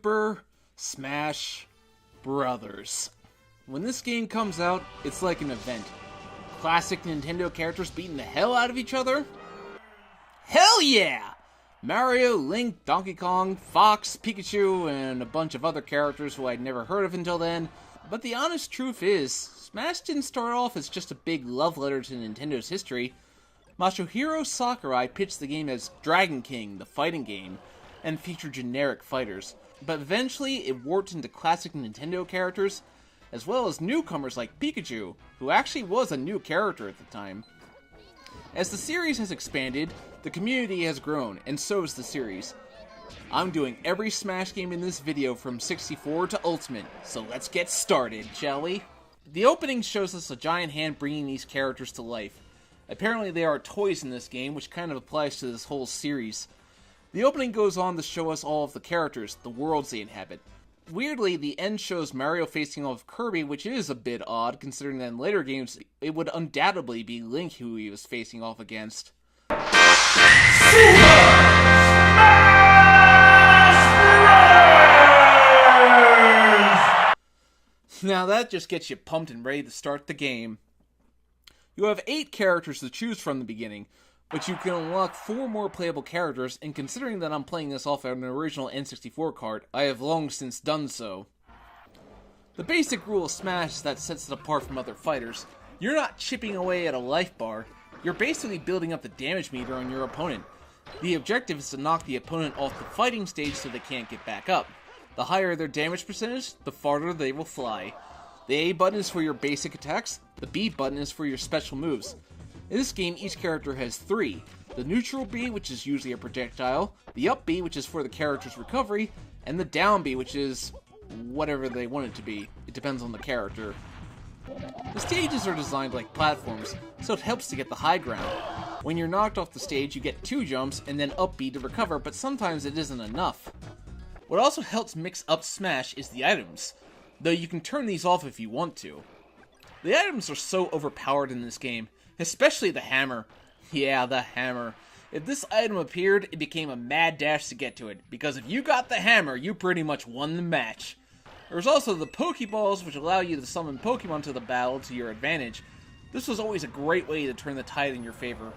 Super Smash Brothers. When this game comes out, it's like an event. Classic Nintendo characters beating the hell out of each other? Hell yeah! Mario, Link, Donkey Kong, Fox, Pikachu, and a bunch of other characters who I'd never heard of until then. But the honest truth is, Smash didn't start off as just a big love letter to Nintendo's history. Masahiro Sakurai pitched the game as Dragon King, the fighting game, and featured generic fighters. But eventually, it warped into classic Nintendo characters, as well as newcomers like Pikachu, who actually was a new character at the time. As the series has expanded, the community has grown, and so has the series. I'm doing every Smash game in this video from 64 to Ultimate, so let's get started, shall we? The opening shows us a giant hand bringing these characters to life. Apparently they are toys in this game, which kind of applies to this whole series. The opening goes on to show us all of the characters, the worlds they inhabit. Weirdly, the end shows Mario facing off Kirby, which is a bit odd, considering that in later games, it would undoubtedly be Link who he was facing off against. Now that just gets you pumped and ready to start the game. You have 8 characters to choose from the beginning, but you can unlock 4 more playable characters, and considering that I'm playing this off an original N64 cart, I have long since done so. The basic rule of Smash that sets it apart from other fighters: you're not chipping away at a life bar, you're basically building up the damage meter on your opponent. The objective is to knock the opponent off the fighting stage so they can't get back up. The higher their damage percentage, the farther they will fly. The A button is for your basic attacks, the B button is for your special moves. In this game, each character has 3. The neutral B, which is usually a projectile, the up B, which is for the character's recovery, and the down B, which is whatever they want it to be. It depends on the character. The stages are designed like platforms, so it helps to get the high ground. When you're knocked off the stage, you get 2 jumps and then up B to recover, but sometimes it isn't enough. What also helps mix up Smash is the items, though you can turn these off if you want to. The items are so overpowered in this game, especially the hammer. Yeah, the hammer. If this item appeared, it became a mad dash to get to it, because if you got the hammer, you pretty much won the match. There's also the Pokeballs, which allow you to summon Pokemon to the battle to your advantage. This was always a great way to turn the tide in your favor.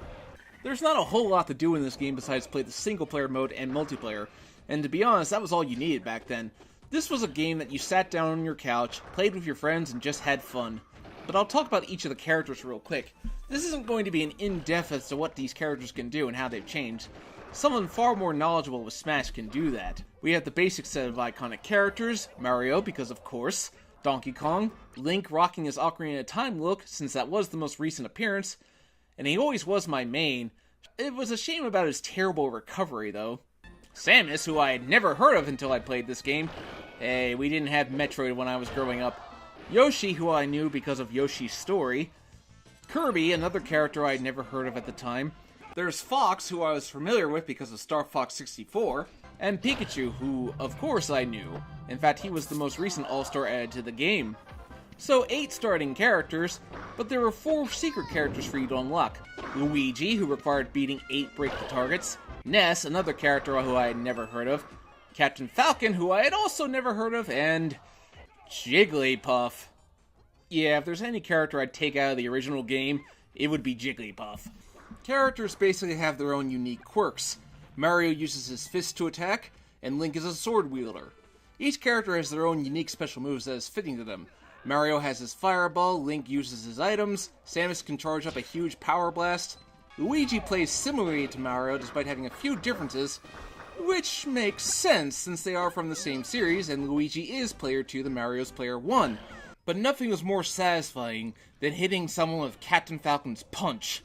There's not a whole lot to do in this game besides play the single player mode and multiplayer, and to be honest, that was all you needed back then. This was a game that you sat down on your couch, played with your friends, and just had fun. But I'll talk about each of the characters real quick. This isn't going to be an in-depth as to what these characters can do and how they've changed. Someone far more knowledgeable with Smash can do that. We have the basic set of iconic characters: Mario, because of course, Donkey Kong, Link rocking his Ocarina of Time look, since that was the most recent appearance, and he always was my main. It was a shame about his terrible recovery, though. Samus, who I had never heard of until I played this game. Hey, we didn't have Metroid when I was growing up. Yoshi, who I knew because of Yoshi's Story. Kirby, another character I had never heard of at the time. There's Fox, who I was familiar with because of Star Fox 64. And Pikachu, who, of course, I knew. In fact, he was the most recent All-Star added to the game. So 8 starting characters, but there were 4 secret characters for you to unlock. Luigi, who required beating 8 breakable targets. Ness, another character who I had never heard of. Captain Falcon, who I had also never heard of, and Jigglypuff. Yeah, if there's any character I'd take out of the original game, it would be Jigglypuff. Characters basically have their own unique quirks. Mario uses his fist to attack, and Link is a sword wielder. Each character has their own unique special moves that is fitting to them. Mario has his fireball, Link uses his items, Samus can charge up a huge power blast. Luigi plays similarly to Mario despite having a few differences, which makes sense since they are from the same series and Luigi is player 2 to Mario's player 1. But nothing was more satisfying than hitting someone with Captain Falcon's punch.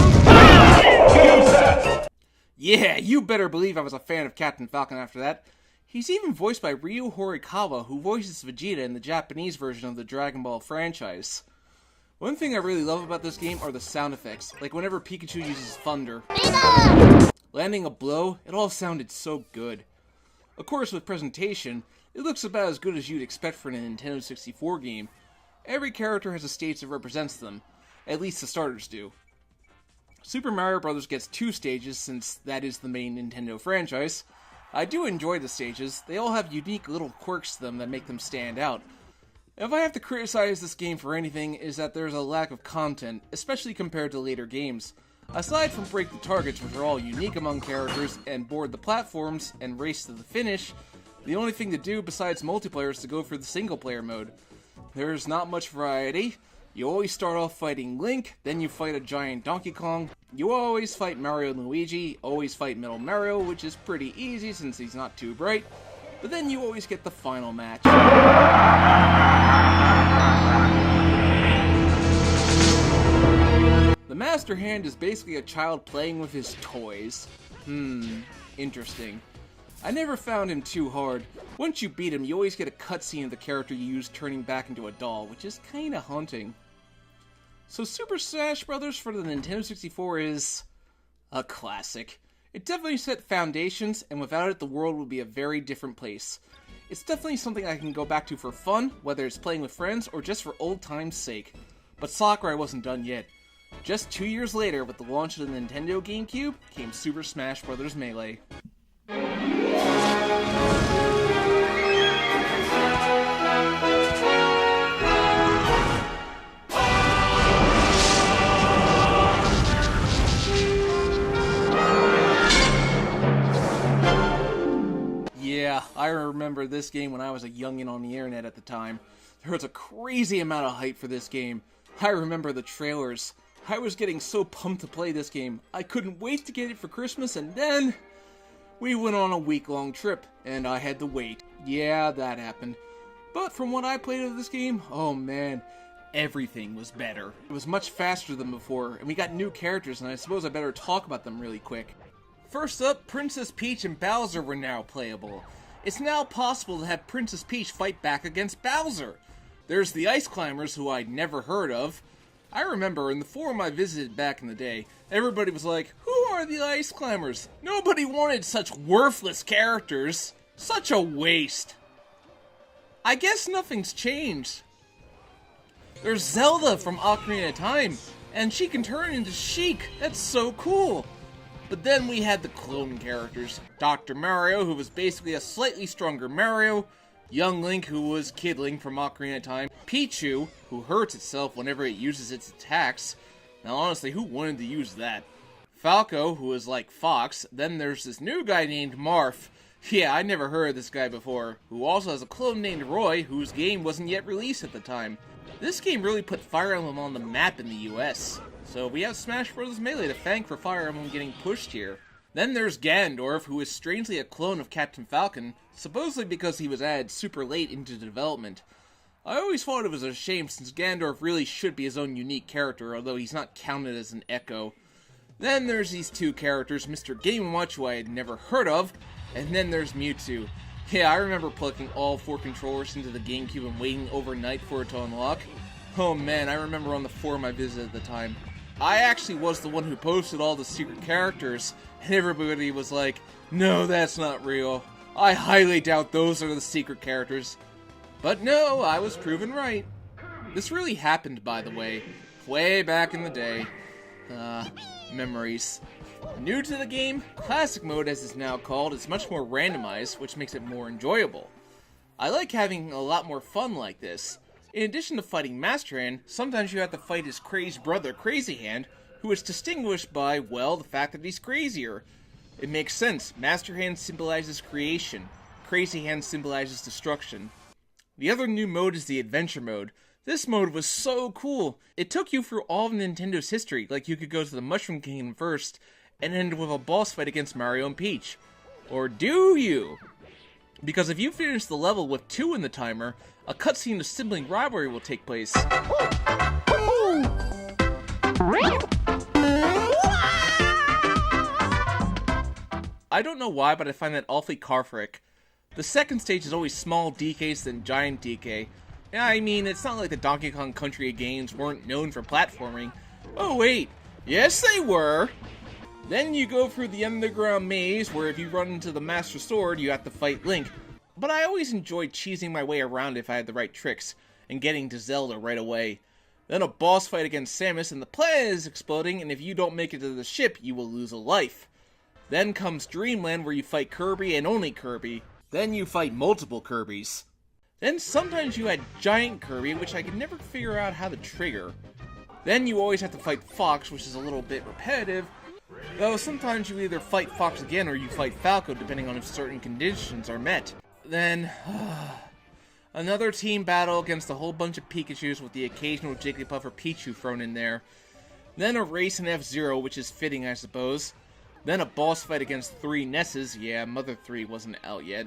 Yeah, you better believe I was a fan of Captain Falcon after that. He's even voiced by Ryu Horikawa, who voices Vegeta in the Japanese version of the Dragon Ball franchise. One thing I really love about this game are the sound effects, like whenever Pikachu uses thunder. Landing a blow, it all sounded so good. Of course, with presentation, it looks about as good as you'd expect for a Nintendo 64 game. Every character has a stage that represents them, at least the starters do. Super Mario Bros. Gets 2 stages since that is the main Nintendo franchise. I do enjoy the stages. They all have unique little quirks to them that make them stand out. If I have to criticize this game for anything, is that there's a lack of content, especially compared to later games. Aside from break the targets, which are all unique among characters, and board the platforms, and race to the finish, the only thing to do besides multiplayer is to go for the single player mode. There's not much variety. You always start off fighting Link, then you fight a giant Donkey Kong. You always fight Mario and Luigi, always fight Middle Mario, which is pretty easy since he's not too bright. But then you always get the final match. The Master Hand is basically a child playing with his toys. Interesting. I never found him too hard. Once you beat him, you always get a cutscene of the character you use turning back into a doll, which is kinda haunting. So Super Smash Bros. For the Nintendo 64 is a classic. It definitely set foundations, and without it, the world would be a very different place. It's definitely something I can go back to for fun, whether it's playing with friends or just for old time's sake. But Sakurai wasn't done yet. Just 2 years later, with the launch of the Nintendo GameCube, came Super Smash Bros. Melee. Yeah, I remember this game when I was a youngin' on the internet at the time. There was a crazy amount of hype for this game. I remember the trailers. I was getting so pumped to play this game. I couldn't wait to get it for Christmas, and then we went on a week-long trip, and I had to wait. Yeah, that happened. But from what I played of this game, oh man, everything was better. It was much faster than before, and we got new characters, and I suppose I better talk about them really quick. First up, Princess Peach and Bowser were now playable. It's now possible to have Princess Peach fight back against Bowser. There's the Ice Climbers, who I'd never heard of. I remember in the forum I visited back in the day, everybody was like, who are the Ice Climbers? Nobody wanted such worthless characters. Such a waste. I guess nothing's changed. There's Zelda from Ocarina of Time, and she can turn into Sheik. That's so cool. But then we had the clone characters. Dr. Mario, who was basically a slightly stronger Mario. Young Link, who was Kid Link from Ocarina of Time. Pichu, who hurts itself whenever it uses its attacks. Now honestly, who wanted to use that? Falco, who is like Fox. Then there's this new guy named Marth. Yeah, I never heard of this guy before. Who also has a clone named Roy, whose game wasn't yet released at the time. This game really put Fire Emblem on the map in the US. So we have Smash Bros. Melee to thank for Fire Emblem getting pushed here. Then there's Ganondorf, who is strangely a clone of Captain Falcon, supposedly because he was added super late into development. I always thought it was a shame since Ganondorf really should be his own unique character, although he's not counted as an Echo. Then there's these two characters, Mr. Game & Watch, who I had never heard of, and then there's Mewtwo. Yeah, I remember plugging all 4 controllers into the GameCube and waiting overnight for it to unlock. Oh man, I remember on the forum I visited at the time. I actually was the one who posted all the secret characters, and everybody was like, no, that's not real. I highly doubt those are the secret characters. But no, I was proven right. This really happened, by the way, way back in the day. Memories. New to the game, Classic Mode as it's now called, is much more randomized, which makes it more enjoyable. I like having a lot more fun like this. In addition to fighting Master Hand, sometimes you have to fight his crazed brother, Crazy Hand, who is distinguished by, well, the fact that he's crazier. It makes sense. Master Hand symbolizes creation. Crazy Hand symbolizes destruction. The other new mode is the Adventure Mode. This mode was so cool. It took you through all of Nintendo's history, like you could go to the Mushroom Kingdom first, and end with a boss fight against Mario and Peach. Or do you? Because if you finish the level with 2 in the timer, a cutscene of sibling rivalry will take place. I don't know why, but I find that awfully Carthric. The second stage is always small DKs than giant DK. Yeah, I mean, it's not like the Donkey Kong Country games weren't known for platforming. Oh wait, yes they were! Then you go through the underground maze where if you run into the Master Sword, you have to fight Link. But I always enjoyed cheesing my way around if I had the right tricks, and getting to Zelda right away. Then a boss fight against Samus and the planet is exploding, and if you don't make it to the ship, you will lose a life. Then comes Dreamland, where you fight Kirby and only Kirby. Then you fight multiple Kirbys. Then sometimes you had Giant Kirby, which I could never figure out how to trigger. Then you always have to fight Fox, which is a little bit repetitive, though sometimes you either fight Fox again or you fight Falco, depending on if certain conditions are met. Then, another team battle against a whole bunch of Pikachus with the occasional Jigglypuff or Pichu thrown in there. Then a race in F-Zero, which is fitting, I suppose. Then a boss fight against 3 Nesses. Yeah, Mother 3 wasn't out yet.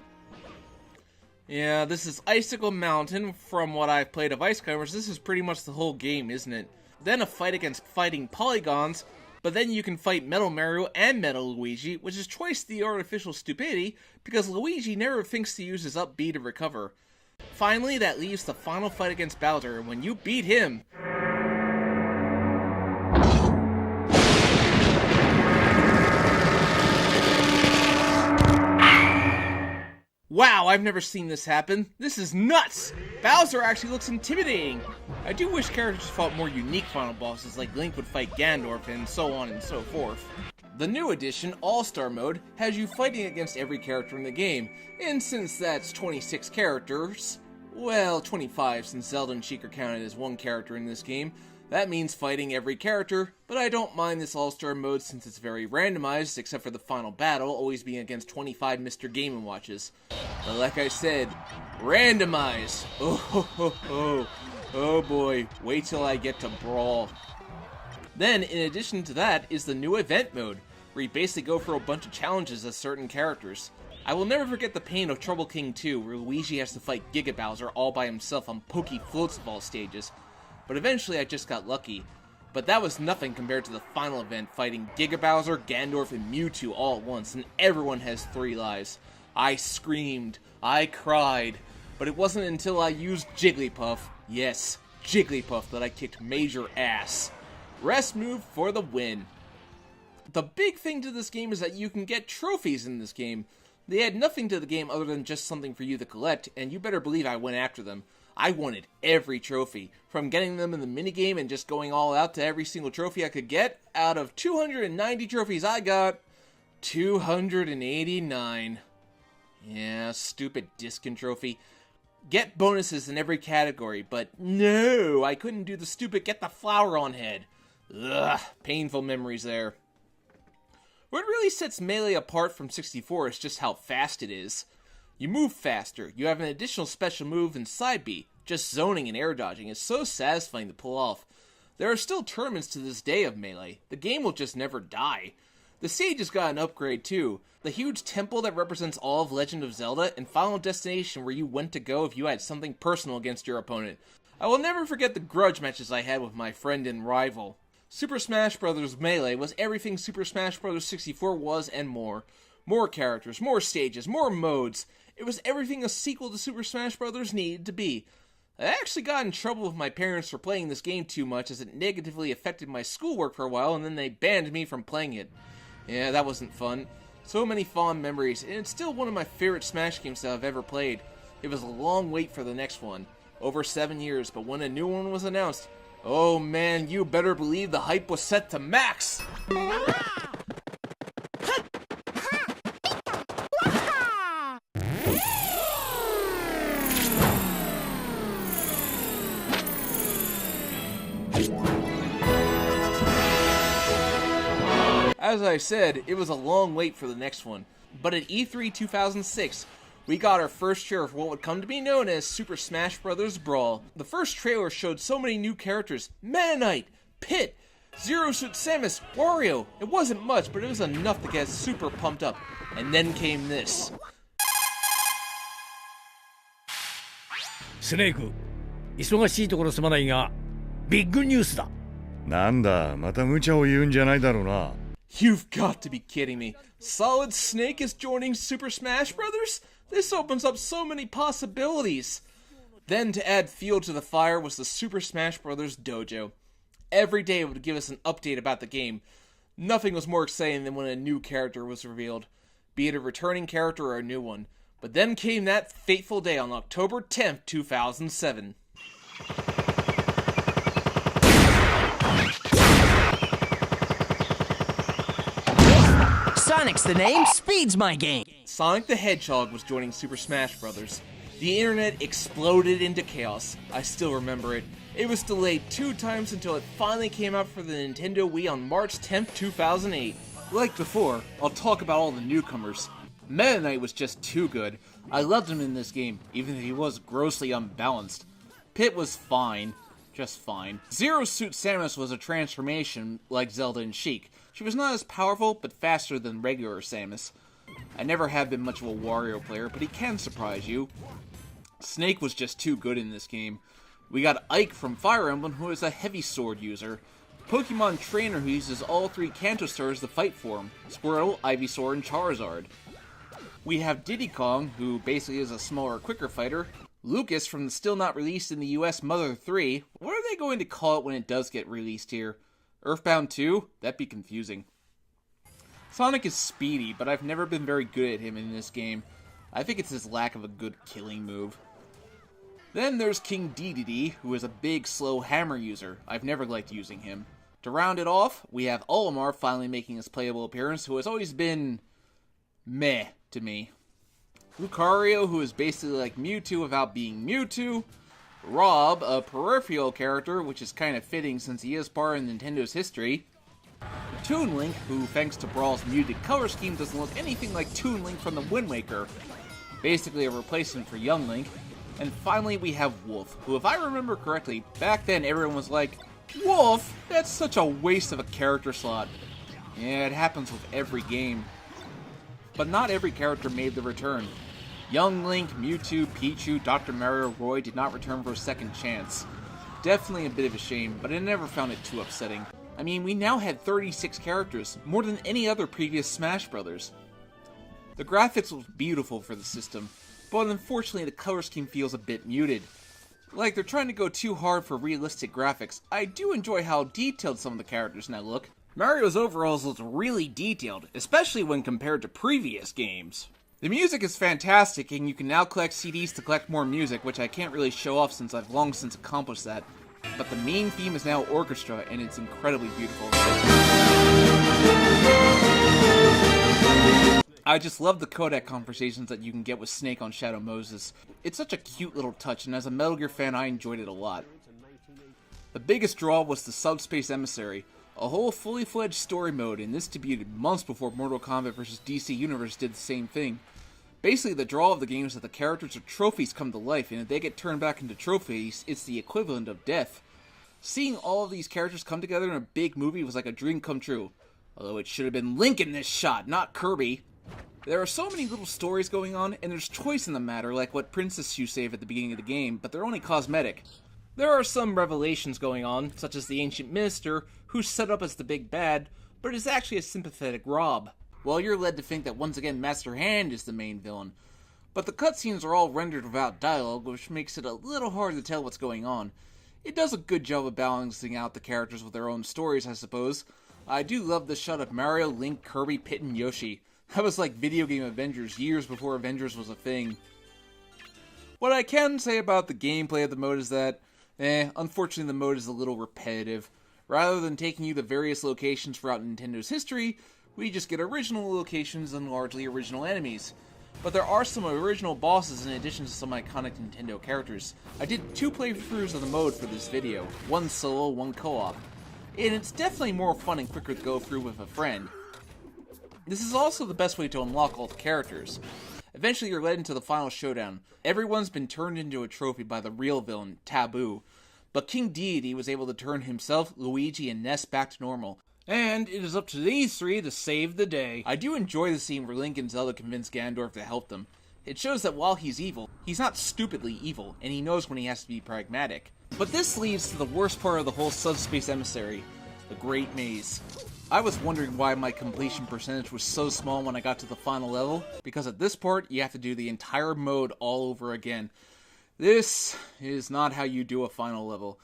Yeah, this is Icicle Mountain. From what I've played of Ice Climbers, this is pretty much the whole game, isn't it? Then a fight against fighting Polygons, but then you can fight Metal Mario and Metal Luigi, which is twice the artificial stupidity, because Luigi never thinks to use his up B to recover. Finally, that leaves the final fight against Bowser, and when you beat him... Wow, I've never seen this happen. This is nuts! Bowser actually looks intimidating. I do wish characters fought more unique final bosses, like Link would fight Ganondorf and so on and so forth. The new edition, All-Star Mode, has you fighting against every character in the game, and since that's 26 characters, well, 25 since Zelda and Sheik are counted as one character in this game, that means fighting every character, but I don't mind this All-Star Mode since it's very randomized, except for the final battle always being against 25 Mr. Game & Watches. But like I said, randomized! Oh boy, wait till I get to Brawl. Then, in addition to that, is the new Event Mode, where you basically go for a bunch of challenges as certain characters. I will never forget the pain of Trouble King 2, where Luigi has to fight Giga Bowser all by himself on pokey floats of all stages. But eventually I just got lucky. But that was nothing compared to the final event, fighting Giga Bowser, Ganondorf, and Mewtwo all at once, and everyone has 3 lives. I screamed, I cried, but it wasn't until I used Jigglypuff, yes, Jigglypuff, that I kicked major ass. Rest move for the win. The big thing to this game is that you can get trophies in this game. They add nothing to the game other than just something for you to collect, and you better believe I went after them. I wanted every trophy, from getting them in the minigame and just going all out to every single trophy I could get. Out of 290 trophies I got 289. Yeah, stupid Diskin trophy. Get bonuses in every category, but no, I couldn't do the stupid get the flower on head. Ugh, painful memories there. What really sets Melee apart from 64 is just how fast it is. You move faster, you have an additional special move in Side B. Just zoning and air dodging is so satisfying to pull off. There are still tournaments to this day of Melee. The game will just never die. The stage has got an upgrade too. The huge temple that represents all of Legend of Zelda, and Final Destination where you went to go if you had something personal against your opponent. I will never forget the grudge matches I had with my friend and rival. Super Smash Bros. Melee was everything Super Smash Bros. 64 was and more. More characters, more stages, more modes. It was everything a sequel to Super Smash Bros. Needed to be. I actually got in trouble with my parents for playing this game too much, as it negatively affected my schoolwork for a while, and then they banned me from playing it. Yeah, that wasn't fun. So many fond memories, and it's still one of my favorite Smash games that I've ever played. It was a long wait for the next one. Over 7 years, but when a new one was announced, oh man, you better believe the hype was set to max! As I said, it was a long wait for the next one, but at E3 2006, we got our first share of what would come to be known as Super Smash Bros. Brawl. The first trailer showed so many new characters: Meta Knight, Pit, Zero Suit Samus, Wario. It wasn't much, but it was enough to get super pumped up. And then came this. スネーク、忙しいところすまないが、ビッグニュースだ。なんだ、また無茶を言うんじゃないだろうな。You've got to be kidding me. Solid Snake is joining Super Smash Bros.? This opens up so many possibilities. Then to add fuel to the fire was the Super Smash Bros. Dojo. Every day it would give us an update about the game. Nothing was more exciting than when a new character was revealed, be it a returning character or a new one. But then came that fateful day on October 10th, 2007. Son, Sonic's the name, speed's my game. Sonic the Hedgehog was joining Super Smash Bros. The internet exploded into chaos. I still remember it. It was delayed 2 times until it finally came out for the Nintendo Wii on March 10th, 2008. Like before, I'll talk about all the newcomers. Meta Knight was just too good. I loved him in this game, even if he was grossly unbalanced. Pit was fine. Just fine. Zero Suit Samus was a transformation, like Zelda and Sheik. She was not as powerful, but faster than regular Samus. I never have been much of a Wario player, but he can surprise you. Snake was just too good in this game. We got Ike from Fire Emblem, who is a heavy sword user. Pokemon Trainer, who uses all 3 Kanto stars to fight for him. Squirtle, Ivysaur, and Charizard. We have Diddy Kong, who basically is a smaller, quicker fighter. Lucas from the still not released in the US Mother 3. What are they going to call it when it does get released here? Earthbound 2? That'd be confusing. Sonic is speedy, but I've never been very good at him in this game. I think it's his lack of a good killing move. Then there's King Dedede, who is a big, slow hammer user. I've never liked using him. To round it off, we have Olimar finally making his playable appearance, who has always been meh to me. Lucario, who is basically like Mewtwo without being Mewtwo. Rob, a peripheral character, which is kind of fitting since he is part of Nintendo's history. Toon Link, who thanks to Brawl's muted color scheme doesn't look anything like Toon Link from the Wind Waker. Basically a replacement for Young Link. And finally we have Wolf, who if I remember correctly, back then everyone was like, Wolf? That's such a waste of a character slot. Yeah, it happens with every game. But not every character made the return. Young Link, Mewtwo, Pichu, Dr. Mario, Roy did not return for a second chance. Definitely a bit of a shame, but I never found it too upsetting. I mean, we now had 36 characters, more than any other previous Smash Brothers. The graphics was beautiful for the system, but unfortunately the color scheme feels a bit muted. Like they're trying to go too hard for realistic graphics. I do enjoy how detailed some of the characters now look. Mario's overalls look really detailed, especially when compared to previous games. The music is fantastic, and you can now collect CDs to collect more music, which I can't really show off since I've long since accomplished that. But the main theme is now orchestra, and it's incredibly beautiful. I just love the codec conversations that you can get with Snake on Shadow Moses. It's such a cute little touch, and as a Metal Gear fan, I enjoyed it a lot. The biggest draw was the Subspace Emissary, a whole fully fledged story mode, and this debuted months before Mortal Kombat vs. DC Universe did the same thing. Basically, the draw of the game is that the characters or trophies come to life, and if they get turned back into trophies, it's the equivalent of death. Seeing all of these characters come together in a big movie was like a dream come true. Although it should have been Link in this shot, not Kirby. There are so many little stories going on, and there's choice in the matter, like what princess you save at the beginning of the game, but they're only cosmetic. There are some revelations going on, such as the Ancient Minister, who's set up as the big bad, but is actually a sympathetic Rob. Well, you're led to think that once again Master Hand is the main villain. But the cutscenes are all rendered without dialogue, which makes it a little hard to tell what's going on. It does a good job of balancing out the characters with their own stories, I suppose. I do love the shot of Mario, Link, Kirby, Pit, and Yoshi. That was like video game Avengers years before Avengers was a thing. What I can say about the gameplay of the mode is that, unfortunately the mode is a little repetitive. Rather than taking you to various locations throughout Nintendo's history, we just get original locations and largely original enemies. But there are some original bosses in addition to some iconic Nintendo characters. I did 2 playthroughs of the mode for this video, one solo, one co-op. And it's definitely more fun and quicker to go through with a friend. This is also the best way to unlock all the characters. Eventually you're led into the final showdown. Everyone's been turned into a trophy by the real villain, Taboo. But King Dedede was able to turn himself, Luigi, and Ness back to normal. And it is up to these 3 to save the day. I do enjoy the scene where Link and Zelda convince Ganondorf to help them. It shows that while he's evil, he's not stupidly evil, and he knows when he has to be pragmatic. But this leads to the worst part of the whole Subspace Emissary, the Great Maze. I was wondering why my completion percentage was so small when I got to the final level, because at this part, you have to do the entire mode all over again. This is not how you do a final level.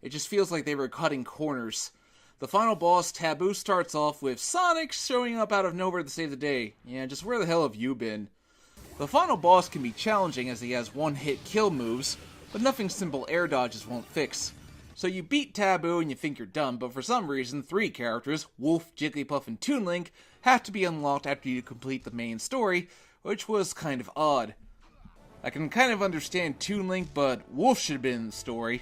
It just feels like they were cutting corners. The final boss, Taboo, starts off with Sonic showing up out of nowhere to save the day. Yeah, just where the hell have you been? The final boss can be challenging as he has one-hit kill moves, but nothing simple air dodges won't fix. So you beat Taboo and you think you're done, but for some reason 3 characters, Wolf, Jigglypuff, and Toon Link, have to be unlocked after you complete the main story, which was kind of odd. I can kind of understand Toon Link, but Wolf should have been in the story.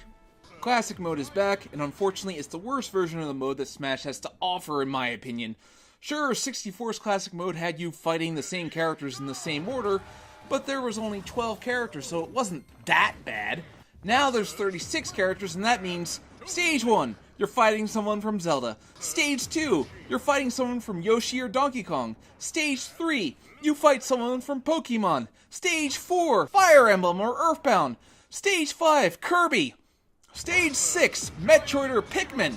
Classic mode is back, and unfortunately it's the worst version of the mode that Smash has to offer in my opinion. Sure, 64's classic mode had you fighting the same characters in the same order, but there was only 12 characters, so it wasn't that bad. Now there's 36 characters, and that means Stage 1, you're fighting someone from Zelda. Stage 2, you're fighting someone from Yoshi or Donkey Kong. Stage 3, you fight someone from Pokemon. Stage 4, Fire Emblem or Earthbound. Stage 5, Kirby. Stage 6, Metroid or Pikmin.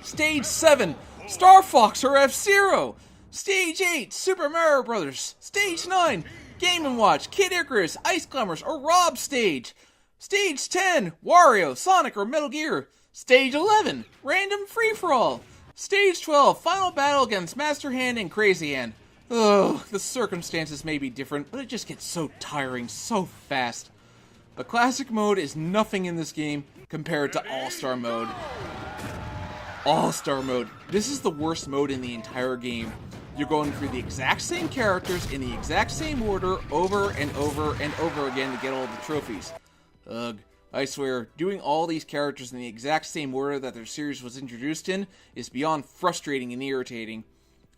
Stage 7, Star Fox or F-Zero. Stage 8, Super Mario Bros. Stage 9, Game & Watch, Kid Icarus, Ice Climbers, or Rob Stage. Stage 10, Wario, Sonic, or Metal Gear. Stage 11, Random Free-For-All. Stage 12, Final Battle against Master Hand and Crazy Hand. Ugh, the circumstances may be different, but it just gets so tiring so fast. But Classic Mode is nothing in this game compared to All-Star Mode. All-Star Mode. This is the worst mode in the entire game. You're going through the exact same characters in the exact same order over and over and over again to get all the trophies. Ugh. I swear, doing all these characters in the exact same order that their series was introduced in is beyond frustrating and irritating.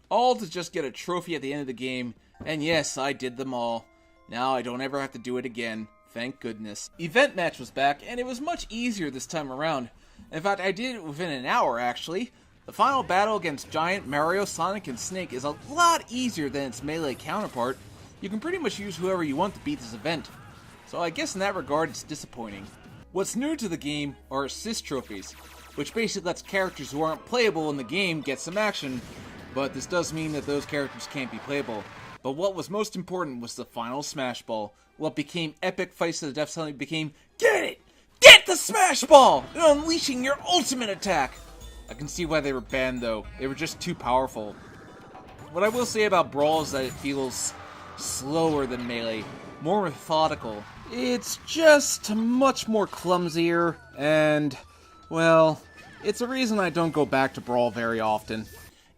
All to just get a trophy at the end of the game, and yes, I did them all. Now I don't ever have to do it again. Thank goodness. Event Match was back, and it was much easier this time around. In fact, I did it within an hour, actually. The final battle against Giant, Mario, Sonic, and Snake is a lot easier than its melee counterpart. You can pretty much use whoever you want to beat this event. So I guess in that regard, it's disappointing. What's new to the game are assist trophies, which basically lets characters who aren't playable in the game get some action, but this does mean that those characters can't be playable. But what was most important was the final Smash Ball. What became epic fights to the death suddenly became, get it! Get the Smash Ball! And unleashing your ultimate attack! I can see why they were banned though, they were just too powerful. What I will say about Brawl is that it feels slower than Melee, more methodical. It's just much more clumsier, and, well, it's a reason I don't go back to Brawl very often.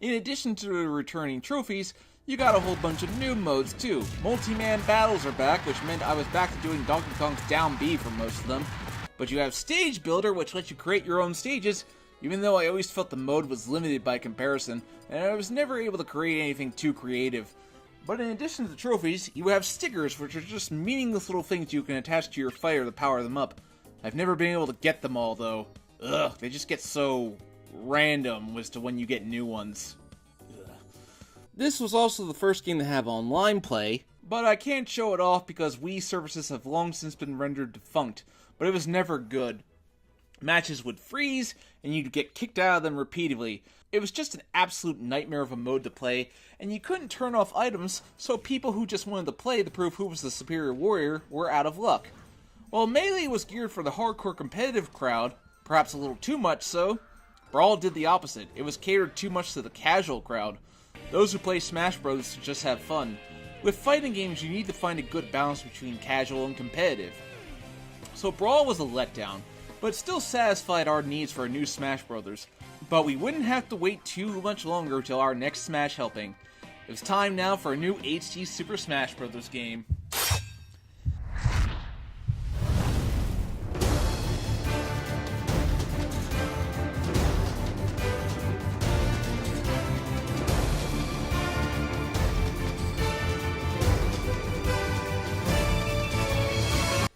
In addition to the returning trophies, you got a whole bunch of new modes too. Multi-man battles are back, which meant I was back to doing Donkey Kong's down B for most of them. But you have Stage Builder, which lets you create your own stages, even though I always felt the mode was limited by comparison, and I was never able to create anything too creative. But in addition to the trophies, you have stickers, which are just meaningless little things you can attach to your fighter to power them up. I've never been able to get them all, though. Ugh, they just get so random as to when you get new ones. Ugh. This was also the first game to have online play, but I can't show it off because Wii services have long since been rendered defunct, but it was never good. Matches would freeze, and you'd get kicked out of them repeatedly. It was just an absolute nightmare of a mode to play, and you couldn't turn off items, so people who just wanted to play to prove who was the superior warrior were out of luck. While Melee was geared for the hardcore competitive crowd, perhaps a little too much so, Brawl did the opposite. It was catered too much to the casual crowd, those who play Smash Bros. To just have fun. With fighting games, you need to find a good balance between casual and competitive. So Brawl was a letdown, but it still satisfied our needs for a new Smash Bros. But we wouldn't have to wait too much longer till our next Smash helping. It's time now for a new HD Super Smash Bros. Game.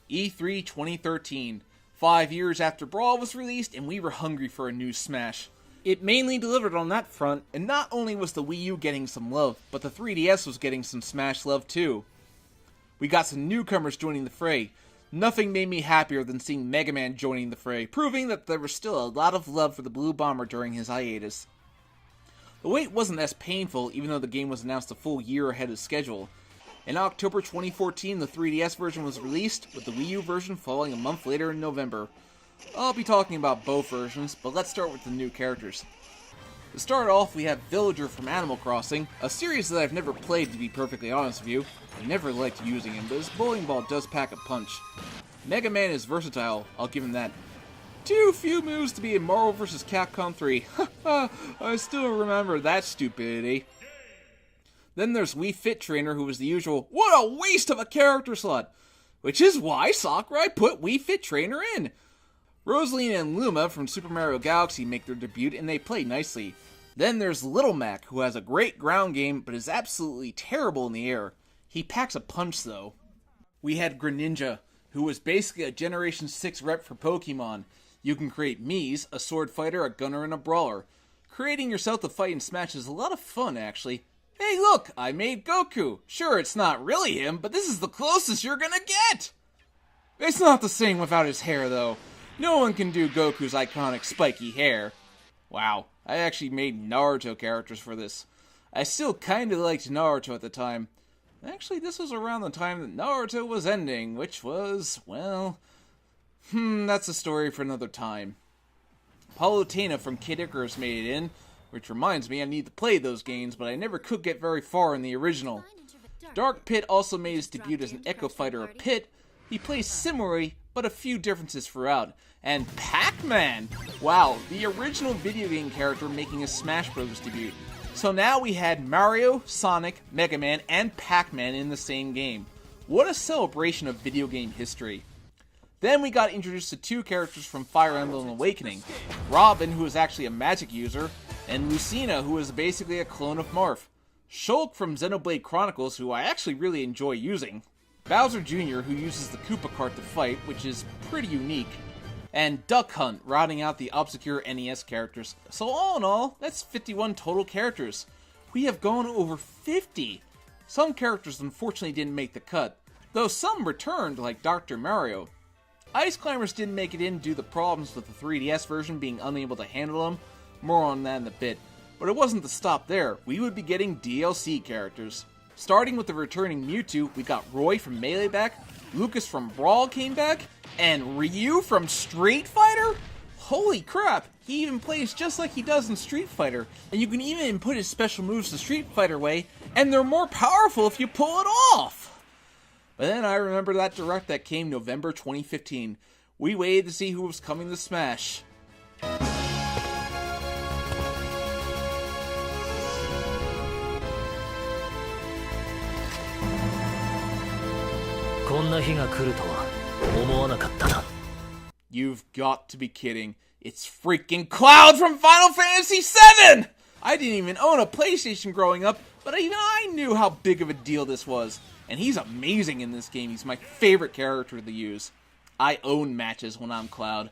E3 2013. 5 years after Brawl was released, and we were hungry for a new Smash. It mainly delivered on that front, and not only was the Wii U getting some love, but the 3DS was getting some Smash love too. We got some newcomers joining the fray. Nothing made me happier than seeing Mega Man joining the fray, proving that there was still a lot of love for the Blue Bomber during his hiatus. The wait wasn't as painful, even though the game was announced a full year ahead of schedule. In October 2014, the 3DS version was released, with the Wii U version following a month later in November. I'll be talking about both versions, but let's start with the new characters. To start off, we have Villager from Animal Crossing, a series that I've never played to be perfectly honest with you. I never liked using him, but his bowling ball does pack a punch. Mega Man is versatile, I'll give him that. Too few moves to be in Marvel vs. Capcom 3. I still remember that stupidity. Then there's Wii Fit Trainer, who was the usual, what a waste of a character slot! Which is why Sakurai put Wii Fit Trainer in. Rosaline and Luma from Super Mario Galaxy make their debut, and they play nicely. Then there's Little Mac, who has a great ground game, but is absolutely terrible in the air. He packs a punch, though. We had Greninja, who was basically a Generation 6 rep for Pokemon. You can create Miis, a sword fighter, a gunner, and a brawler. Creating yourself to fight in Smash is a lot of fun, actually. Hey look, I made Goku. Sure, it's not really him, but this is the closest you're gonna get! It's not the same without his hair, though. No one can do Goku's iconic spiky hair. Wow, I actually made Naruto characters for this. I still kinda liked Naruto at the time. Actually, this was around the time that Naruto was ending, which was, well... that's a story for another time. Palutena from Kid Icarus made it in, which reminds me I need to play those games, but I never could get very far in the original. Dark Pit also made his debut as an Echo Fighter of Pit. He plays similarly, but a few differences throughout. And Pac-Man! Wow, the original video game character making a Smash Bros. Debut. So now we had Mario, Sonic, Mega Man, and Pac-Man in the same game. What a celebration of video game history. Then we got introduced to two characters from Fire Emblem Awakening. Robin, who is actually a magic user, and Lucina, who is basically a clone of Marth. Shulk from Xenoblade Chronicles, who I actually really enjoy using. Bowser Jr., who uses the Koopa cart to fight, which is pretty unique. And Duck Hunt, rounding out the obscure NES characters. So all in all, that's 51 total characters. We have gone over 50! Some characters unfortunately didn't make the cut, though some returned, like Dr. Mario. Ice Climbers didn't make it in due to problems with the 3DS version being unable to handle them. More on that in a bit. But it wasn't to stop there. We would be getting DLC characters. Starting with the returning Mewtwo, we got Roy from Melee back, Lucas from Brawl came back, and Ryu from Street Fighter? Holy crap, he even plays just like he does in Street Fighter, and you can even input his special moves the Street Fighter way, and they're more powerful if you pull it off! But then I remember that direct that came November 2015. We waited to see who was coming to Smash. こんな日が来るとは思わなかったな。 You've got to be kidding. It's freaking Cloud from Final Fantasy VII! I didn't even own a PlayStation growing up, but even I knew how big of a deal this was. And he's amazing in this game. He's my favorite character to use. I own matches when I'm Cloud.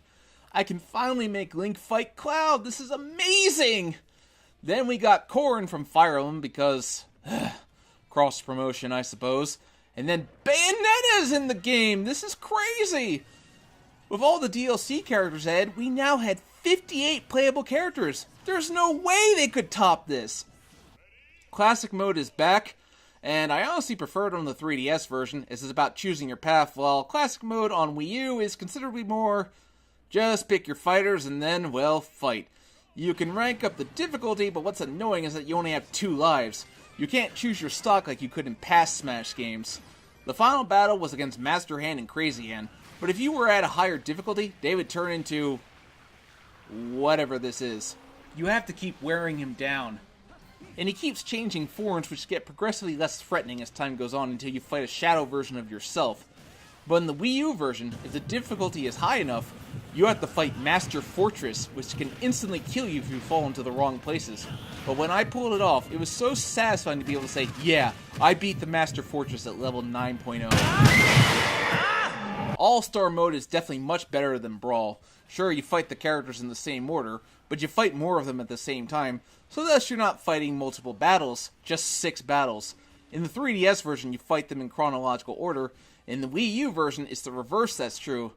I can finally make Link fight Cloud. This is amazing! Then we got Corrin from Fire Emblem because... cross-promotion, I suppose. And then Bayonetta's in the game! This is crazy! With all the DLC characters added, we now had 58 playable characters. There's no way they could top this! Classic mode is back, and I honestly prefer it on the 3DS version, as it's about choosing your path, while Classic mode on Wii U is considerably more... just pick your fighters and then, well, fight. You can rank up the difficulty, but what's annoying is that you only have 2 lives. You can't choose your stock like you could in past Smash games. The final battle was against Master Hand and Crazy Hand, but if you were at a higher difficulty, they would turn into... whatever this is. You have to keep wearing him down. And he keeps changing forms which get progressively less threatening as time goes on until you fight a shadow version of yourself. But in the Wii U version, if the difficulty is high enough, you have to fight Master Fortress, which can instantly kill you if you fall into the wrong places. But when I pulled it off, it was so satisfying to be able to say, yeah, I beat the Master Fortress at level 9.0. All-Star mode is definitely much better than Brawl. Sure, you fight the characters in the same order, but you fight more of them at the same time, so thus you're not fighting multiple battles, just 6 battles. In the 3DS version, you fight them in chronological order. In the Wii U version, it's the reverse that's true.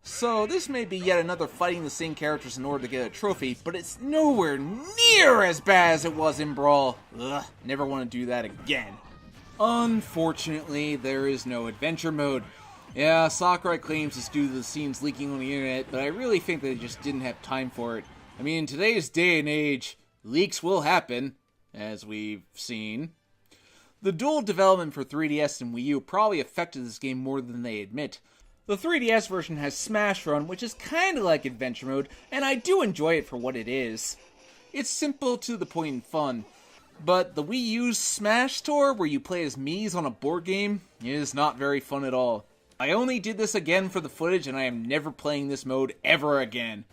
So this may be yet another fighting the same characters in order to get a trophy, but it's nowhere near as bad as it was in Brawl. Ugh, never want to do that again. Unfortunately, there is no adventure mode. Yeah, Sakurai claims it's due to the scenes leaking on the internet, but I really think they just didn't have time for it. I mean, in today's day and age, leaks will happen, as we've seen. The dual development for 3DS and Wii U probably affected this game more than they admit. The 3DS version has Smash Run, which is kinda like Adventure Mode, and I do enjoy it for what it is. It's simple, to the point, and fun. But the Wii U's Smash Tour, where you play as Miis on a board game, is not very fun at all. I only did this again for the footage, and I am never playing this mode ever again.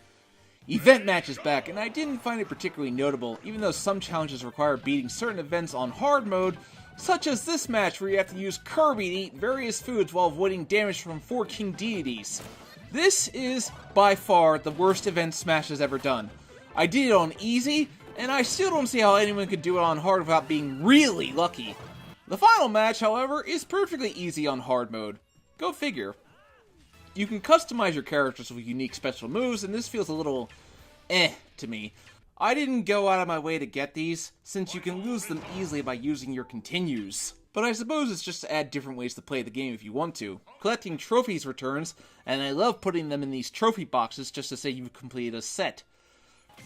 Event Match is back, and I didn't find it particularly notable, even though some challenges require beating certain events on hard mode, such as this match where you have to use Kirby to eat various foods while avoiding damage from 4 King deities. This is, by far, the worst event Smash has ever done. I did it on easy, and I still don't see how anyone could do it on hard without being really lucky. The final match, however, is perfectly easy on hard mode. Go figure. You can customize your characters with unique special moves, and this feels a little to me. I didn't go out of my way to get these, since you can lose them easily by using your continues. But I suppose it's just to add different ways to play the game if you want to. Collecting trophies returns, and I love putting them in these trophy boxes just to say you've completed a set.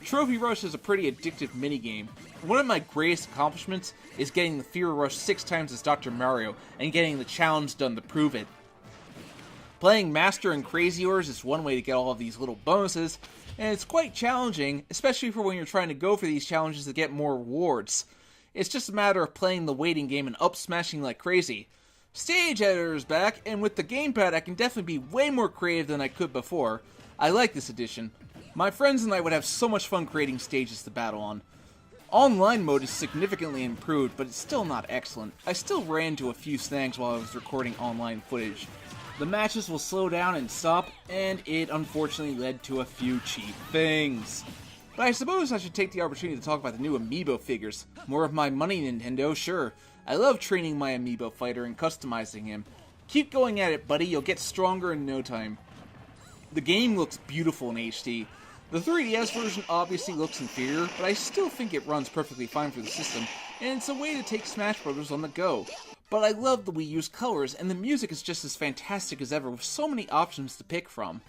Trophy Rush is a pretty addictive minigame. One of my greatest accomplishments is getting the Fear Rush 6 times as Dr. Mario, and getting the challenge done to prove it. Playing Master and Crazy Orders is one way to get all of these little bonuses, and it's quite challenging, especially for when you're trying to go for these challenges to get more rewards. It's just a matter of playing the waiting game and up smashing like crazy. Stage Editor is back, and with the gamepad I can definitely be way more creative than I could before. I like this addition. My friends and I would have so much fun creating stages to battle on. Online mode is significantly improved, but it's still not excellent. I still ran into a few snags while I was recording online footage. The matches will slow down and stop, and it unfortunately led to a few cheap things. But I suppose I should take the opportunity to talk about the new Amiibo figures. More of my money, Nintendo, sure. I love training my Amiibo fighter and customizing him. Keep going at it, buddy, you'll get stronger in no time. The game looks beautiful in HD. The 3DS version obviously looks inferior, but I still think it runs perfectly fine for the system, and it's a way to take Smash Bros. On the go. But I love the Wii U's colors, and the music is just as fantastic as ever with so many options to pick from.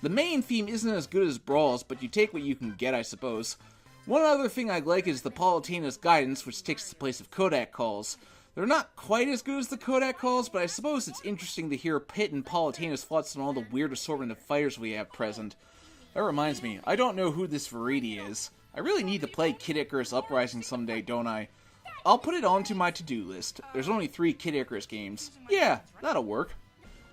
The main theme isn't as good as Brawl's, but you take what you can get, I suppose. One other thing I like is the Palutena's guidance, which takes the place of Kodak calls. They're not quite as good as the Kodak calls, but I suppose it's interesting to hear Pit and Palutena's thoughts on all the weird assortment of fighters we have present. That reminds me, I don't know who this Verity is. I really need to play Kid Icarus Uprising someday, don't I? I'll put it onto my to-do list. There's only 3 Kid Icarus games. Yeah, that'll work.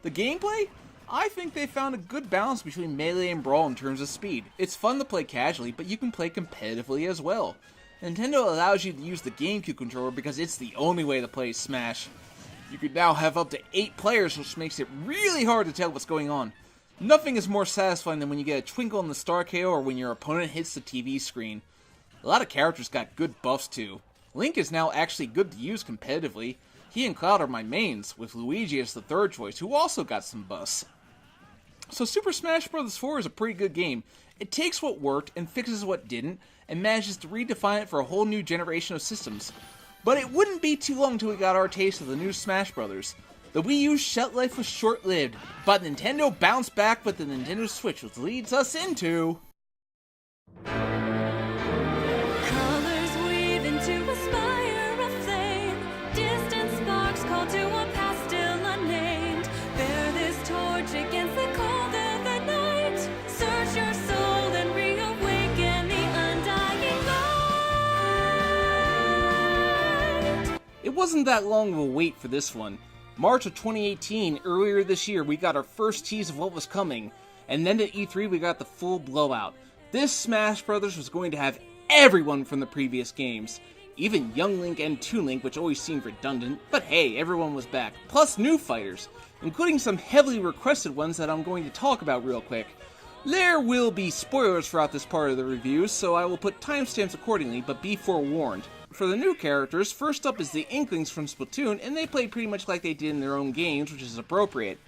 The gameplay? I think they found a good balance between Melee and Brawl in terms of speed. It's fun to play casually, but you can play competitively as well. Nintendo allows you to use the GameCube controller because it's the only way to play Smash. You could now have up to 8 players, which makes it really hard to tell what's going on. Nothing is more satisfying than when you get a twinkle in the star KO or when your opponent hits the TV screen. A lot of characters got good buffs too. Link is now actually good to use competitively. He and Cloud are my mains, with Luigi as the third choice, who also got some buffs. So Super Smash Bros. 4 is a pretty good game. It takes what worked and fixes what didn't, and manages to redefine it for a whole new generation of systems. But it wouldn't be too long until we got our taste of the new Smash Bros. The Wii U's shelf life was short-lived, but Nintendo bounced back with the Nintendo Switch, which leads us into... Colors weave into a spire of flame. Distant sparks call to a past still unnamed. Bear this torch against the cold of the night. Search your soul and reawaken the undying light. It wasn't that long of a wait for this one. March of 2018, earlier this year, we got our first tease of what was coming, and then at E3 we got the full blowout. This Smash Bros. Was going to have everyone from the previous games. Even Young Link and Toon Link, which always seemed redundant, but hey, everyone was back. Plus new fighters, including some heavily requested ones that I'm going to talk about real quick. There will be spoilers throughout this part of the review, so I will put timestamps accordingly, but be forewarned. For the new characters, first up is the Inklings from Splatoon, and they play pretty much like they did in their own games, which is appropriate.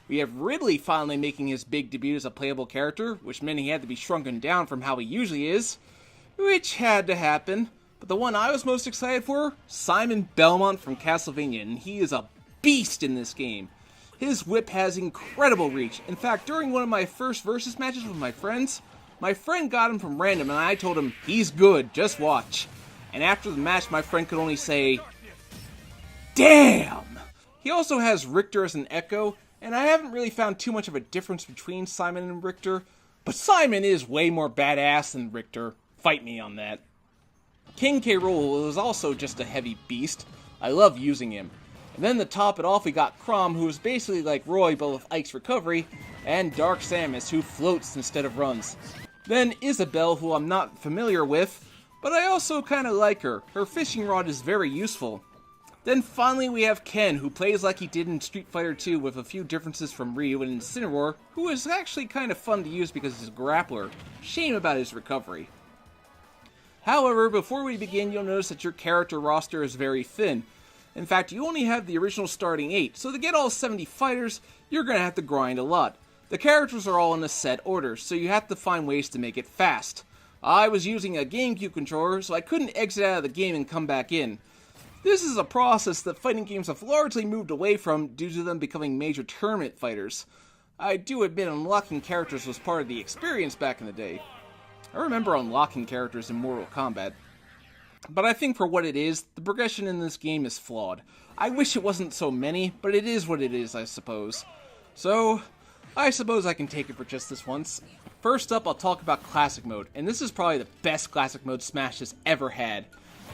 We have Ridley finally making his big debut as a playable character, which meant he had to be shrunken down from how he usually is, which had to happen. But the one I was most excited for, Simon Belmont from Castlevania, and he is a beast in this game. His whip has incredible reach. In fact, during one of my first versus matches with my friends, my friend got him from random, and I told him, he's good, just watch. And after the match, my friend could only say, damn! He also has Richter as an Echo, and I haven't really found too much of a difference between Simon and Richter, but Simon is way more badass than Richter. Fight me on that. King K. Rool is also just a heavy beast. I love using him. And then to top it off, we got Crom, who is basically like Roy, but with Ike's recovery, and Dark Samus, who floats instead of runs. Then Isabelle, who I'm not familiar with, but I also kinda like her. Her fishing rod is very useful. Then finally we have Ken, who plays like he did in Street Fighter 2 with a few differences from Ryu and Incineroar, who is actually kind of fun to use because he's a grappler. Shame about his recovery. However, before we begin, you'll notice that your character roster is very thin. In fact, you only have the original starting 8, so to get all 70 fighters, you're going to have to grind a lot. The characters are all in a set order, so you have to find ways to make it fast. I was using a GameCube controller, so I couldn't exit out of the game and come back in. This is a process that fighting games have largely moved away from due to them becoming major tournament fighters. I do admit unlocking characters was part of the experience back in the day. I remember unlocking characters in Mortal Kombat. But I think for what it is, the progression in this game is flawed. I wish it wasn't so many, but it is what it is, I suppose. So, I suppose I can take it for just this once. First up, I'll talk about Classic Mode, and this is probably the best Classic Mode Smash has ever had.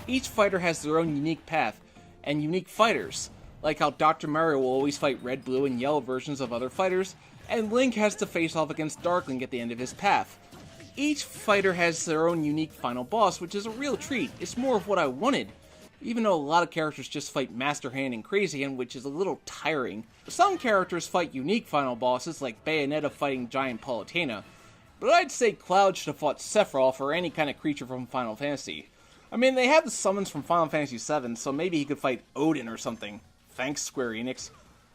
Each fighter has their own unique path, and unique fighters, like how Dr. Mario will always fight red, blue, and yellow versions of other fighters, and Link has to face off against Dark Link at the end of his path. Each fighter has their own unique final boss, which is a real treat. It's more of what I wanted, even though a lot of characters just fight Master Hand and Crazy Hand, which is a little tiring. Some characters fight unique final bosses, like Bayonetta fighting Giant Palutena, but I'd say Cloud should have fought Sephiroth or any kind of creature from Final Fantasy. I mean, they have the summons from Final Fantasy VII, so maybe he could fight Odin or something. Thanks, Square Enix.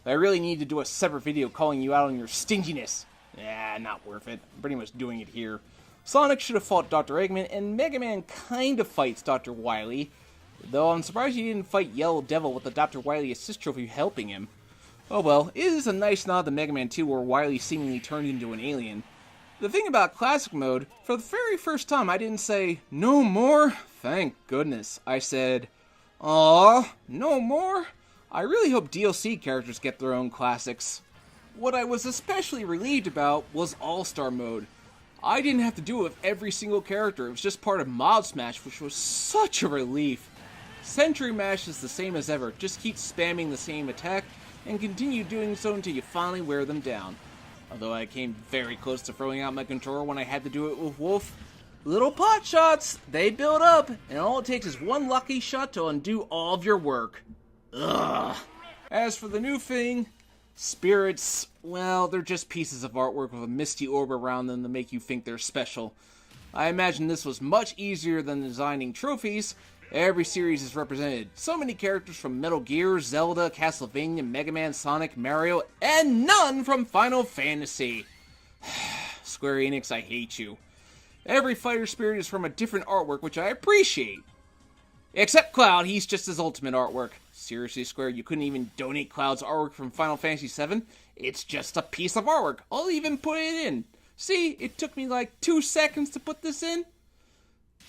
I really need to do a separate video calling you out on your stinginess. Not worth it. I'm pretty much doing it here. Sonic should have fought Dr. Eggman, and Mega Man kind of fights Dr. Wily, though I'm surprised he didn't fight Yellow Devil with the Dr. Wily assist trophy helping him. Oh well, it is a nice nod to Mega Man 2 where Wily seemingly turned into an alien. The thing about Classic Mode, for the very first time I didn't say, no more? Thank goodness. I said, aww, no more? I really hope DLC characters get their own classics. What I was especially relieved about was All-Star Mode. I didn't have to do it with every single character, it was just part of Mod Smash, which was such a relief. Century Mash is the same as ever, just keep spamming the same attack, and continue doing so until you finally wear them down. Although I came very close to throwing out my controller when I had to do it with Wolf. Little pot shots, they build up, and all it takes is one lucky shot to undo all of your work. Ugh. As for the new thing, spirits, well, they're just pieces of artwork with a misty orb around them to make you think they're special. I imagine this was much easier than designing trophies. Every series is represented. So many characters from Metal Gear, Zelda, Castlevania, Mega Man, Sonic, Mario, and none from Final Fantasy. Square Enix, I hate you. Every fighter spirit is from a different artwork, which I appreciate. Except Cloud, he's just his ultimate artwork. Seriously, Square, you couldn't even donate Cloud's artwork from Final Fantasy VII? It's just a piece of artwork. I'll even put it in. See, it took me like 2 seconds to put this in.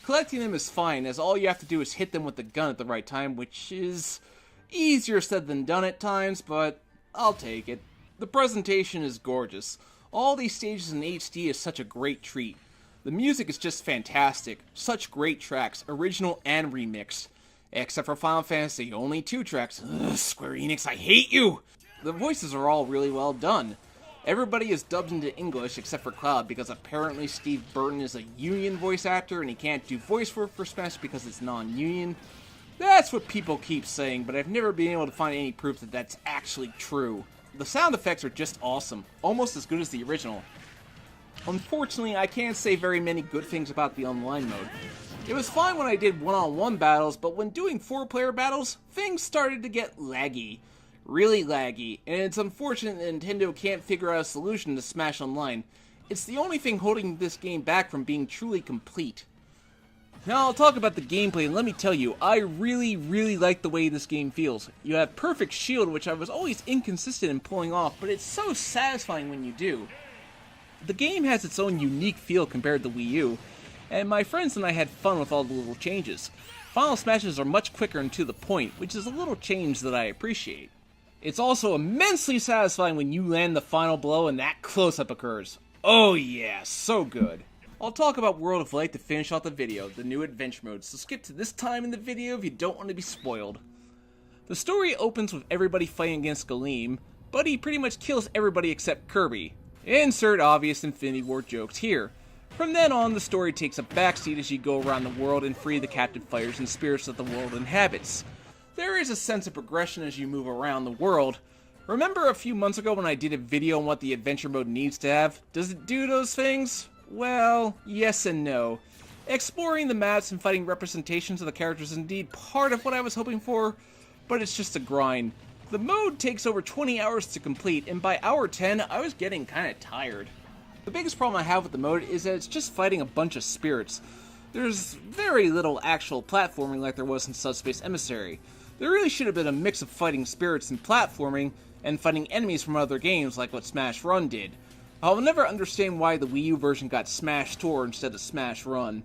Collecting them is fine, as all you have to do is hit them with the gun at the right time, which is easier said than done at times, but I'll take it. The presentation is gorgeous. All these stages in HD is such a great treat. The music is just fantastic. Such great tracks, original and remixed. Except for Final Fantasy, only 2 tracks. Ugh, Square Enix, I hate you! The voices are all really well done. Everybody is dubbed into English except for Cloud because apparently Steve Burton is a union voice actor and he can't do voice work for Smash because it's non-union. That's what people keep saying, but I've never been able to find any proof that that's actually true. The sound effects are just awesome, almost as good as the original. Unfortunately, I can't say very many good things about the online mode. It was fine when I did one-on-one battles, but when doing 4-player battles, things started to get laggy. Really laggy, and it's unfortunate that Nintendo can't figure out a solution to Smash Online. It's the only thing holding this game back from being truly complete. Now I'll talk about the gameplay, and let me tell you, I really like the way this game feels. You have perfect shield, which I was always inconsistent in pulling off, but it's so satisfying when you do. The game has its own unique feel compared to Wii U, and my friends and I had fun with all the little changes. Final Smashes are much quicker and to the point, which is a little change that I appreciate. It's also immensely satisfying when you land the final blow and that close-up occurs. Oh yeah, so good. I'll talk about World of Light to finish off the video, the new adventure mode, so skip to this time in the video if you don't want to be spoiled. The story opens with everybody fighting against Galeem, but he pretty much kills everybody except Kirby. Insert obvious Infinity War jokes here. From then on, the story takes a backseat as you go around the world and free the captive fighters and spirits that the world inhabits. There is a sense of progression as you move around the world. Remember a few months ago when I did a video on what the adventure mode needs to have? Does it do those things? Well, yes and no. Exploring the maps and fighting representations of the characters is indeed part of what I was hoping for, but it's just a grind. The mode takes over 20 hours to complete, and by hour 10, I was getting kinda tired. The biggest problem I have with the mode is that it's just fighting a bunch of spirits. There's very little actual platforming like there was in Subspace Emissary. There really should have been a mix of fighting spirits and platforming, and fighting enemies from other games like what Smash Run did. I'll never understand why the Wii U version got Smash Tour instead of Smash Run.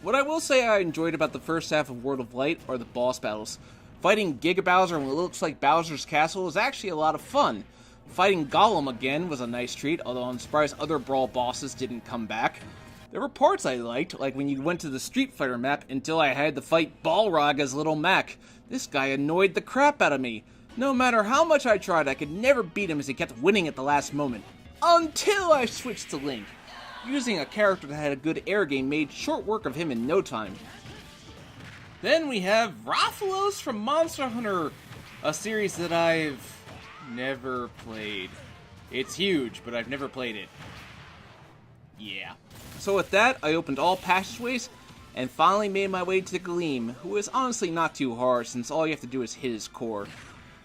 What I will say I enjoyed about the first half of World of Light are the boss battles. Fighting Giga Bowser in what looks like Bowser's Castle is actually a lot of fun. Fighting Gollum again was a nice treat, although I'm surprised other Brawl bosses didn't come back. There were parts I liked, like when you went to the Street Fighter map until I had to fight Balrog as Little Mac. This guy annoyed the crap out of me. No matter how much I tried, I could never beat him as he kept winning at the last moment. Until I switched to Link. Using a character that had a good air game made short work of him in no time. Then we have Rathalos from Monster Hunter, a series that I've never played. It's huge, but I've never played it. Yeah. So with that, I opened all passageways, and finally made my way to Galeem, who is honestly not too hard since all you have to do is hit his core.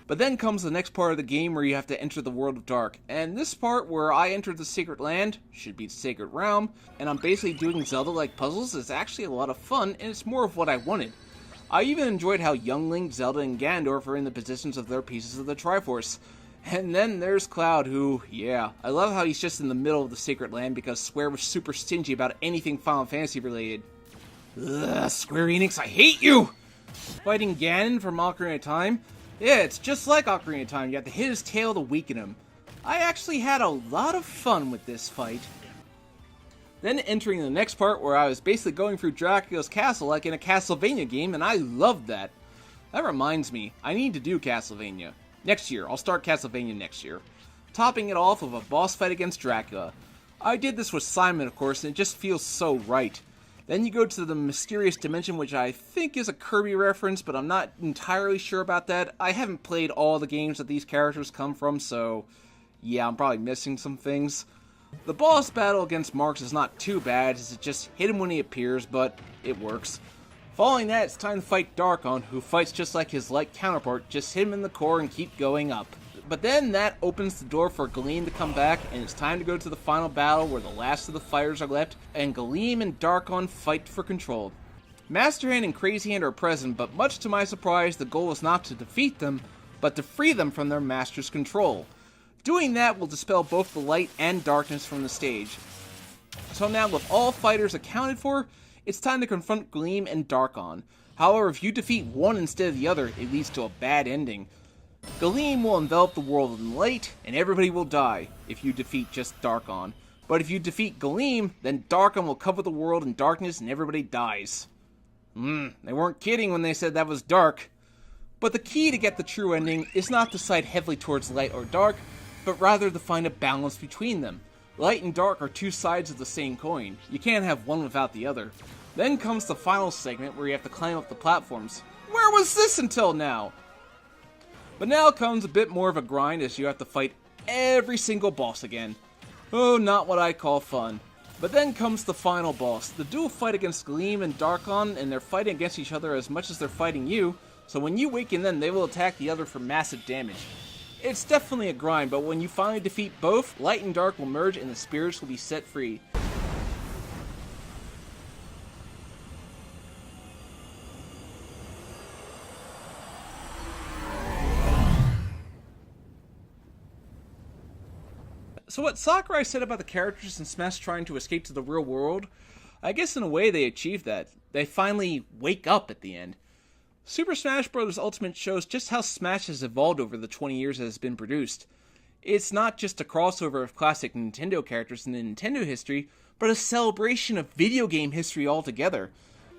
But then comes the next part of the game where you have to enter the World of Dark, and this part where I entered the Sacred Land, should be the Sacred Realm, and I'm basically doing Zelda-like puzzles is actually a lot of fun, and it's more of what I wanted. I even enjoyed how young Link, Zelda, and Ganondorf are in the positions of their pieces of the Triforce. And then there's Cloud, who, yeah, I love how he's just in the middle of the Sacred Land because Square was super stingy about anything Final Fantasy related. Ugh, Square Enix, I hate you! Fighting Ganon from Ocarina of Time? Yeah, it's just like Ocarina of Time, you have to hit his tail to weaken him. I actually had a lot of fun with this fight. Then entering the next part where I was basically going through Dracula's castle like in a Castlevania game, and I loved that. That reminds me, I need to do Castlevania. Next year, I'll start Castlevania next year. Topping it off with a boss fight against Dracula. I did this with Simon, of course, and it just feels so right. Then you go to the mysterious dimension, which I think is a Kirby reference, but I'm not entirely sure about that. I haven't played all the games that these characters come from, so yeah, I'm probably missing some things. The boss battle against Marx is not too bad, as it just hit him when he appears, but it works. Following that, it's time to fight Darkon, who fights just like his light counterpart, just hit him in the core and keep going up. But then that opens the door for Galeem to come back, and it's time to go to the final battle where the last of the fighters are left, and Galeem and Darkon fight for control. Master Hand and Crazy Hand are present, but much to my surprise, the goal is not to defeat them, but to free them from their master's control. Doing that will dispel both the light and darkness from the stage. So now with all fighters accounted for, it's time to confront Galeem and Darkon. However, if you defeat one instead of the other, it leads to a bad ending. Galeem will envelop the world in light, and everybody will die if you defeat just Darkon. But if you defeat Galeem, then Darkon will cover the world in darkness and everybody dies. They weren't kidding when they said that was dark. But the key to get the true ending is not to side heavily towards light or dark, but rather to find a balance between them. Light and dark are two sides of the same coin. You can't have one without the other. Then comes the final segment where you have to climb up the platforms. Where was this until now? But now comes a bit more of a grind as you have to fight every single boss again. Oh, not what I call fun. But then comes the final boss. The dual fight against Galeem and Darkon, and they're fighting against each other as much as they're fighting you, so when you weaken them, they will attack the other for massive damage. It's definitely a grind, but when you finally defeat both, light and dark will merge and the spirits will be set free. So what Sakurai said about the characters in Smash trying to escape to the real world, I guess in a way they achieved that. They finally wake up at the end. Super Smash Bros. Ultimate shows just how Smash has evolved over the 20 years it has been produced. It's not just a crossover of classic Nintendo characters in Nintendo history, but a celebration of video game history altogether.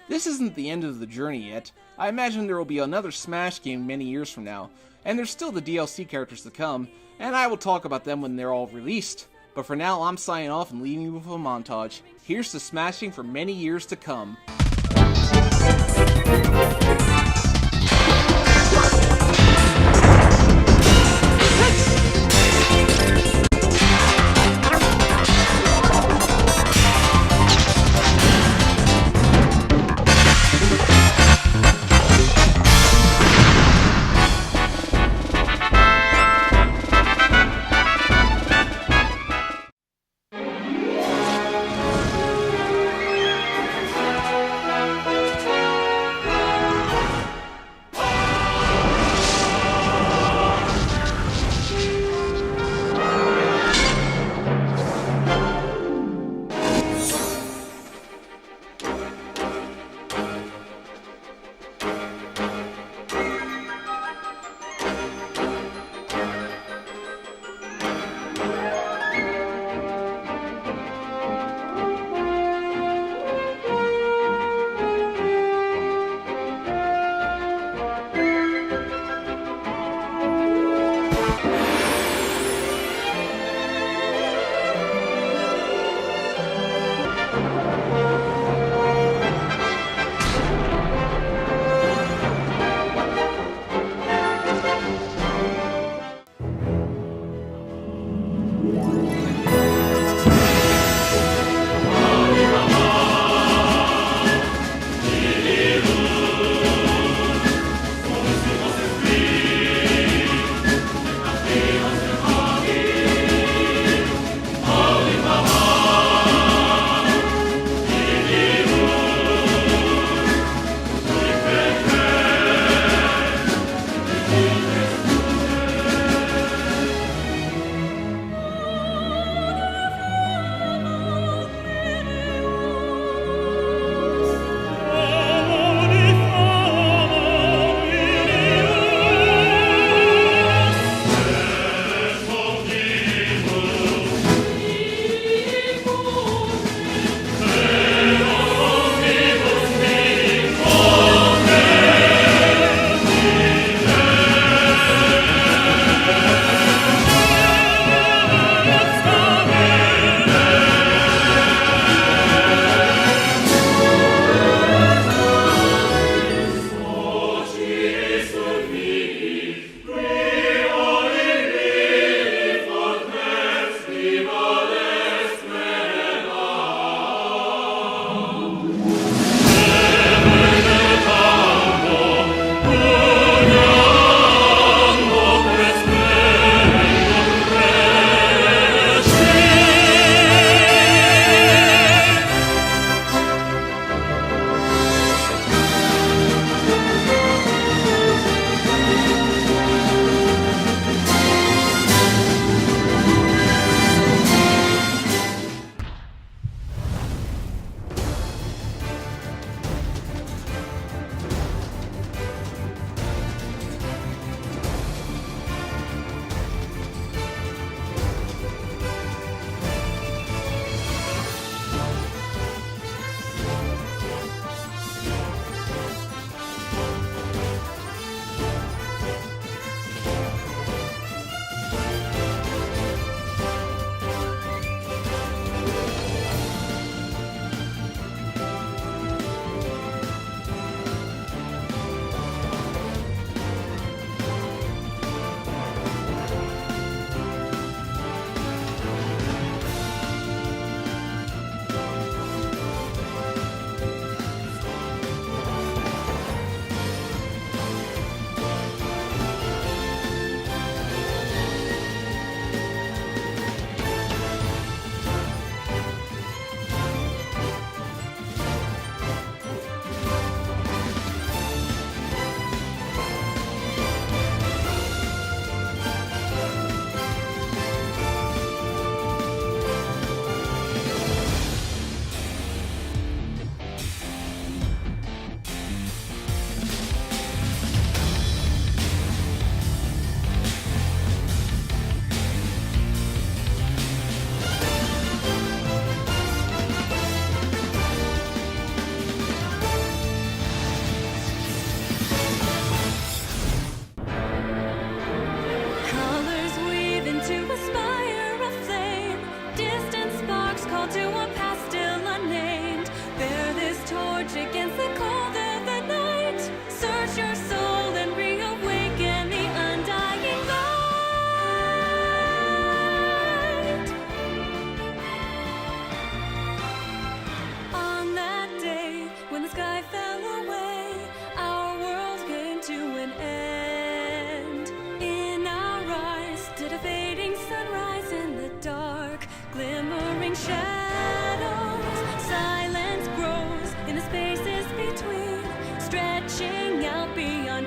This isn't the end of the journey yet. I imagine there will be another Smash game many years from now, and there's still the DLC characters to come, and I will talk about them when they're all released. But for now, I'm signing off and leaving you with a montage. Here's to smashing for many years to come.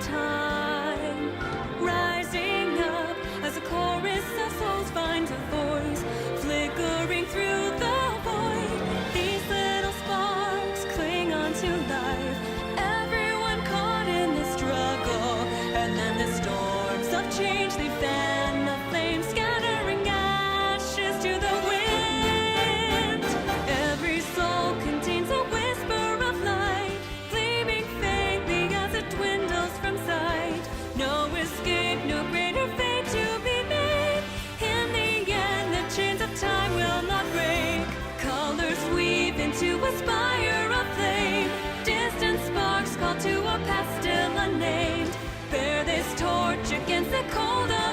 time. Rising up as a chorus of souls finds a voice, flickering through the void. These little sparks cling on to life. Everyone caught in this struggle, and then the storms of change, they fan the flames, scattering ashes to the wind. Every soul contains a whisper of light, gleaming faintly as it dwindles from sight. No escape, no greater fate to be made. In the end, the chains of time will not break. Colors weave into a spire of flame. Distant sparks call to a past still unnamed. Bear this torch against the cold of